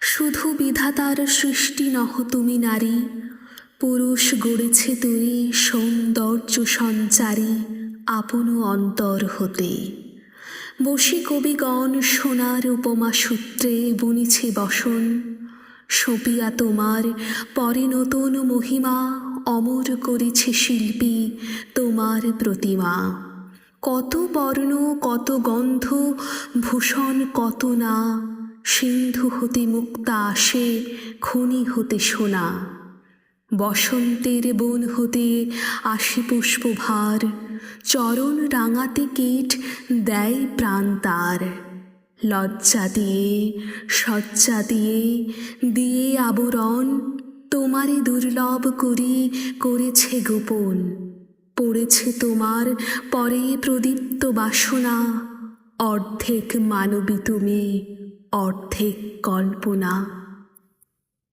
শুধু বিধাতার সৃষ্টি নহ তুমি নারী, পুরুষ গড়েছে তুই সৌন্দর্য সঞ্চারী আপন অন্তর হতে। বসি কবিগণ সোনার উপমা সূত্রে বুনিছে বসন, সপিয়া তোমার পরে নতুন মহিমা অমর করেছে শিল্পী তোমার প্রতিমা। কত বর্ণ কত গন্ধ ভূষণ কত না, সিন্ধু হতে মুক্তা আসে খনি হতে সোনা। বসন্তের বন হতে আসে পুষ্পভার, চরণ রাঙাতে কীট দেয় প্রাণ তার। লজ্জা দিয়ে সজ্জা দিয়ে দিয়ে আবরণ, তোমারে দুর্লভ করি করেছে গোপন। পড়েছে তোমার পরে প্রদীপ্ত বাসনা, অর্ধেক মানবী তুমি অর্ধেক কল্পনা।